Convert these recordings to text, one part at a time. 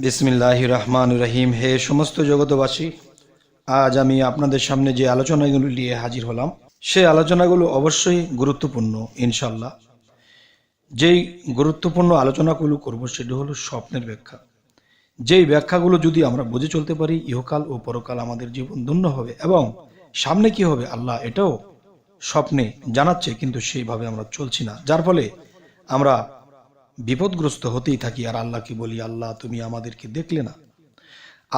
বিসমিল্লাহির রহমানির রহিম। হে সমস্ত জগতবাসী, আজ আমি আপনাদের সামনে যে আলোচনাগুলো নিয়ে হাজির হলাম, সেই আলোচনাগুলো অবশ্যই গুরুত্বপূর্ণ। ইনশাল্লাহ যেই গুরুত্বপূর্ণ আলোচনাগুলো করব সেটি হলো স্বপ্নের ব্যাখ্যা। যেই ব্যাখ্যাগুলো যদি আমরা বুঝে চলতে পারি, ইহকাল ও পরকাল আমাদের জীবন ধন্য হবে এবং সামনে কি হবে আল্লাহ এটাও স্বপ্নে জানাচ্ছে, কিন্তু সেইভাবে আমরা চলছি না, যার ফলে আমরা বিপদগ্রস্ত হতেই থাকি। আর আল্লাহকে বলি, আল্লাহ তুমি আমাদেরকে দেখলে না।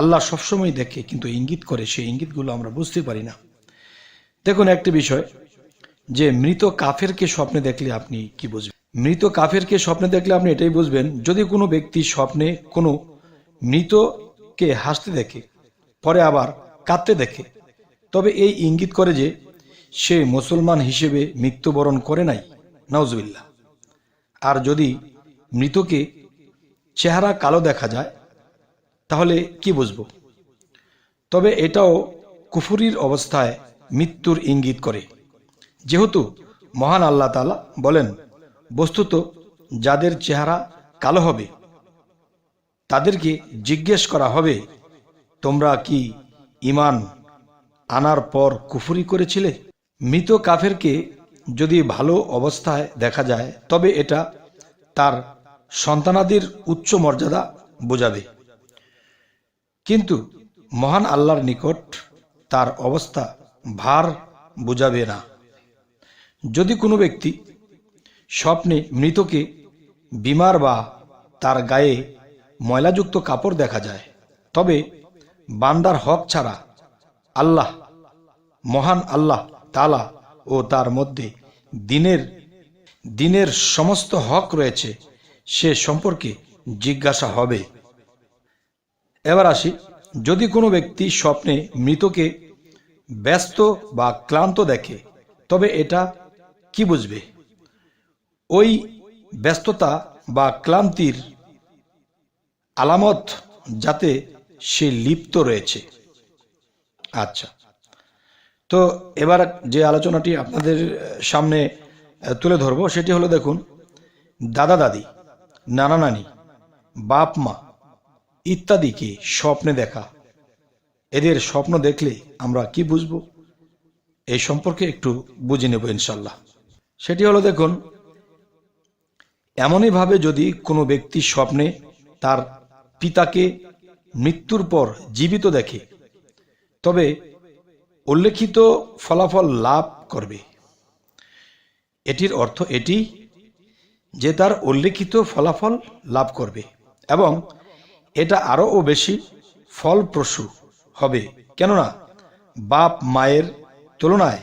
আল্লাহ সবসময় দেখে, কিন্তু ইঙ্গিত করে, সেই ইঙ্গিতগুলো আমরা বুঝতে পারি না। দেখুন একটি বিষয়, যে মৃত কাফেরকে স্বপ্নে দেখলে আপনি কি বুঝবেন? মৃত কাফেরকে স্বপ্নে দেখলে আপনি এটাই বুঝবেন, যদি কোনো ব্যক্তি স্বপ্নে কোনো মৃতকে হাসতে দেখে, পরে আবার কাঁদতে দেখে, তবে এই ইঙ্গিত করে যে সে মুসলমান হিসেবে মৃত্যুবরণ করে নাই, নাউজুবিল্লাহ। আর যদি মৃতকে চেহারা কালো দেখা যায়, তাহলে কি বুঝবো? তবে এটাও কুফরির অবস্থায় মৃত্যুর ইঙ্গিত করে, যেহেতু মহান আল্লাহ তাআলা বলেন, বস্তুত যাদের চেহারা কালো হবে তাদেরকে জিজ্ঞেস করা হবে, তোমরা কি ঈমান আনার পর কুফরি করেছিলে? মৃত কাফেরকে যদি ভালো অবস্থায় দেখা যায়, তবে এটা তার সন্তানাদির উচ্চ মর্যাদা বোঝাবে, কিন্তু মহান আল্লাহর নিকট তার অবস্থা ভার বোঝাবে না। যদি কোনো ব্যক্তি স্বপ্নে মৃতকে বিমার বা তার গায়ে ময়লাযুক্ত কাপড় দেখা যায়, তবে বান্দার হক ছাড়া আল্লাহ, মহান আল্লাহ তাআলা ও তার মধ্যে দিনের সমস্ত হক রয়েছে, সে সম্পর্কে জিজ্ঞাসা হবে। এবার আসি, যদি কোনো ব্যক্তি স্বপ্নে মৃতকে ব্যস্ত বা ক্লান্ত দেখে, তবে এটা কি বুঝবে? ওই ব্যস্ততা বা ক্লান্তির আলামত যাতে সে লিপ্ত রয়েছে। আচ্ছা, তো এবার যে আলোচনাটি আপনাদের সামনে তুলে ধরবো সেটি হলো, দেখুন, দাদা দাদি, নানা নানি, বাপ মা ইত্যাদিকে স্বপ্নে দেখা। এদের স্বপ্ন দেখলে আমরা কি বুঝবো, এই সম্পর্কে একটু বুঝে নেব ইনশাল্লাহ। সেটি হলো, দেখুন, এমনই ভাবে যদি কোনো ব্যক্তি স্বপ্নে তার পিতাকে মৃত্যুর পর জীবিত দেখে, তবে উল্লেখিত ফলাফল লাভ করবে। এটির অর্থ এটি যে তার উল্লেখিত ফলাফল লাভ করবে, এবং এটা আরও বেশি ফলপ্রসূ হবে, কেননা বাপ মায়ের তুলনায়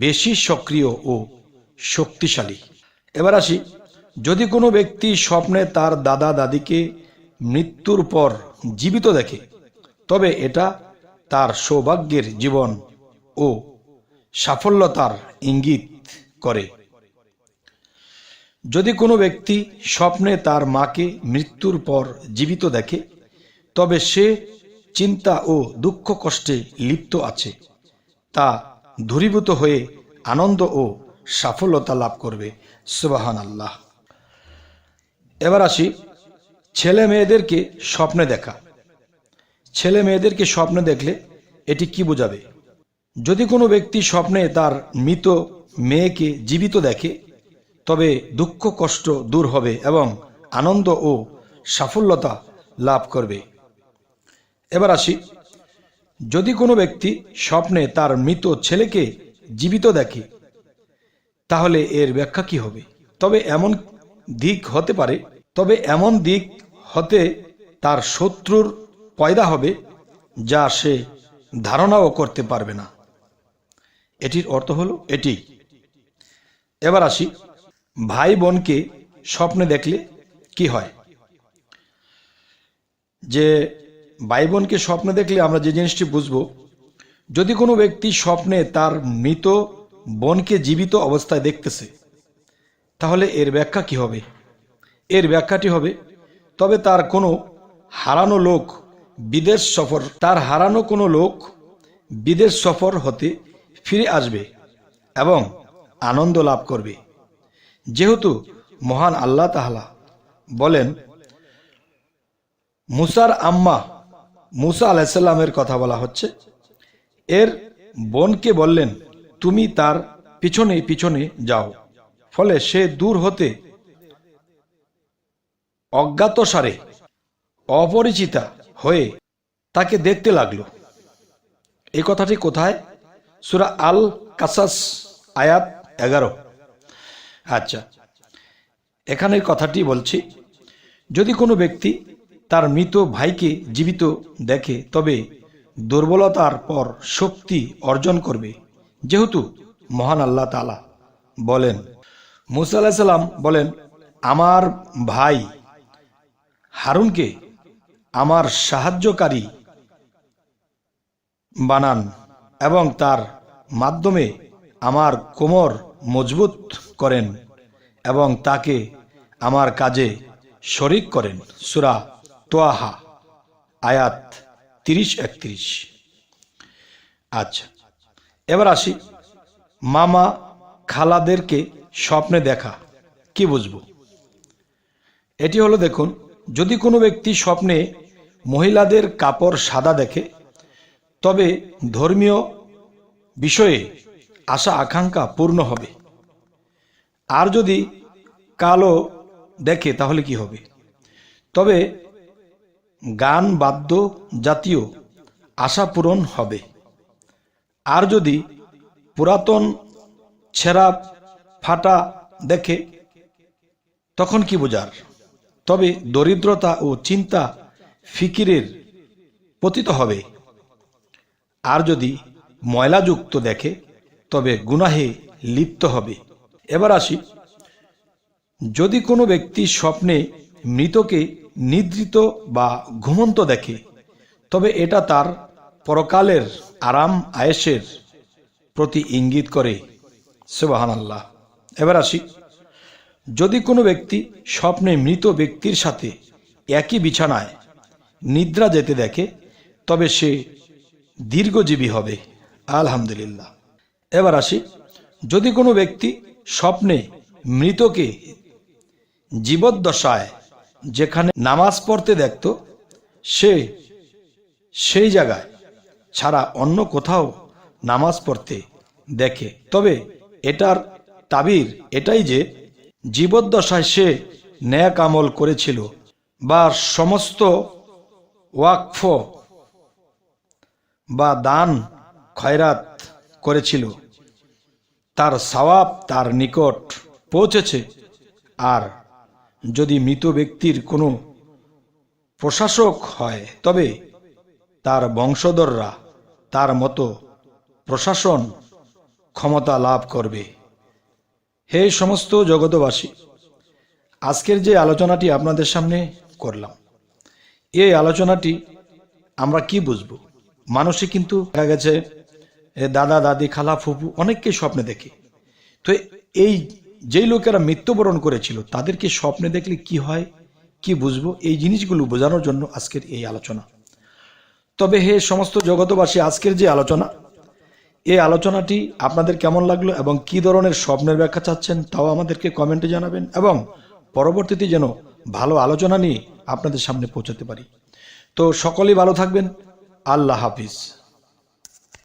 বেশি সক্রিয় ও শক্তিশালী। এবার আসি, যদি কোনো ব্যক্তি স্বপ্নে তার দাদা দাদিকে মৃত্যুর পর জীবিত দেখে, তবে এটা তার সৌভাগ্যের জীবন ও সাফল্যতার ইঙ্গিত করে। যদি কোনো ব্যক্তি স্বপ্নে তার মাকে মৃত্যুর পর জীবিত দেখে, তবে সে চিন্তা ও দুঃখ কষ্টে লিপ্ত আছে, তা দূরীভূত হয়ে আনন্দ ও সাফল্যতা লাভ করবে। সুবহানাল্লাহ। এবার আসি, ছেলে মেয়েদেরকে স্বপ্নে দেখা। ছেলে মেয়েদেরকে স্বপ্নে দেখলে এটি কি বোঝাবে? যদি কোনো ব্যক্তি স্বপ্নে তার মৃত মেয়েকে জীবিত দেখে, তবে দুঃখ কষ্ট দূর হবে এবং আনন্দ ও সাফল্যতা লাভ করবে। এবার আসি, যদি কোনো ব্যক্তি স্বপ্নে তার মৃত ছেলেকে জীবিত দেখে, তাহলে এর ব্যাখ্যা কি হবে? তবে এমন দিক হতে তার শত্রুর পয়দা হবে, যা সে ধারণাও করতে পারবে না। এটির অর্থ হলো এটি। এবার আসি, ভাই বোনকে স্বপ্নে দেখলে কি হয়? যে ভাই বোনকে স্বপ্নে দেখলে আমরা যে জিনিসটি বুঝবো, যদি কোনো ব্যক্তি স্বপ্নে তার মৃত বোনকে জীবিত অবস্থায় দেখতেছে, তাহলে এর ব্যাখ্যা কি হবে? এর ব্যাখ্যাটি হবে, তবে তার কোনো হারানো লোক বিদেশ সফর হতে ফিরে আসবে এবং আনন্দ লাভ করবে, যেহেতু মহান আল্লাহ তাআলা বলেন, মুসার আম্মা মুসা আলাইসাল্লামের কথা বলা হচ্ছে। এর বোনকে বললেন, তুমি তার পিছনে পিছনে যাও। ফলে সে দূর হতে অজ্ঞাতসারে অপরিচিতা হয়ে তাকে দেখতে লাগলো। এই কথাটি কোথায়? সূরা আল কাসাস আয়াত 11। আচ্ছা, এখানের কথাটি বলছি, যদি কোনো ব্যক্তি তার মৃত ভাইকে জীবিত দেখে তবে দুর্বলতার পর শক্তি অর্জন করবে, যেহেতু মহান আল্লাহ তাআলা বলেন। মুসা আলাইহিস সালাম বলেন, আমার ভাই হারুনকে আমার সাহায্যকারী বানান এবং তার মাধ্যমে আমার কোমর মজবুত করেন এবং তাকে আমার কাজে শরিক করেন। সূরা তোয়াহা আয়াত 30-31। আচ্ছা, এবার আসি মামা খালাদেরকে স্বপ্নে দেখা কি বুঝবো। এটি হলো, দেখুন, যদি কোনো ব্যক্তি স্বপ্নে মহিলাদের কাপড় সাদা দেখে তবে ধর্মীয় বিষয়ে আশা আকাঙ্ক্ষা পূর্ণ হবে। আর যদি কালো দেখে তাহলে কি হবে? তবে গান বাদ্য জাতীয় আশা পূরণ হবে। আর যদি পুরাতন ছেঁড়া ফাটা দেখে তখন কি বোঝার? তবে দরিদ্রতা ও চিন্তা ফিকিরের পতিত হবে। আর যদি ময়লাযুক্ত দেখে তবে গুনাহে লিপ্ত হবে। এবার আসি, যদি কোনো ব্যক্তি স্বপ্নে মৃতকে নিদ্রিত বা ঘুমন্ত দেখে তবে এটা তার পরকালের আরাম আয়েশের প্রতি ইঙ্গিত করে। সুবহানাল্লাহ। এবার আসি, যদি কোনো ব্যক্তি স্বপ্নে মৃত ব্যক্তির সাথে একই বিছানায় নিদ্রা যেতে দেখে তবে সে দীর্ঘজীবী হবে। আলহামদুলিল্লাহ। এবার আসি, যদি কোনো ব্যক্তি স্বপ্নে মৃতকে জীবদ্দশায় যেখানে নামাজ পড়তে দেখত সে সেই জায়গায় ছাড়া অন্য কোথাও নামাজ পড়তে দেখে তবে এটার তাবির এটাই যে জীবদ্দশায় সে নেক আমল করেছিল বা সমস্ত ওয়াকফ বা দান খয়রাত করেছিল, তার সওয়াব তার নিকট পৌঁছেছে। আর যদি মৃত ব্যক্তির কোনো প্রশাসক হয় তবে তার বংশধররা তার মতো প্রশাসন ক্ষমতা লাভ করবে। হে সমস্ত জগতবাসী, আজকের যে আলোচনাটি আপনাদের সামনে করলাম, এই আলোচনাটি আমরা কি বুঝবো? মানুষই কিন্তু দেখা গেছে দাদা দাদি খালা ফুফু অনেককে স্বপ্নে দেখে। তো এই যেই লোকেরা মৃত্যুবরণ করেছিল তাদেরকে স্বপ্নে দেখলে কি হয়, কি বুঝবো, এই জিনিসগুলো বোঝানোর জন্য আজকের এই আলোচনা। তবে হে সমস্ত জগতবাসী, আজকের যে আলোচনা, এই আলোচনাটি আপনাদের কেমন লাগলো এবং কি ধরনের স্বপ্নের ব্যাখ্যা চাচ্ছেন তাও আমাদেরকে কমেন্টে জানাবেন এবং পরবর্তীতে যেন ভালো আলোচনা নিয়ে আপনাদের সামনে পৌঁছাতে পারি। তো সকলেই ভালো থাকবেন। আল্লাহ হাফিজ।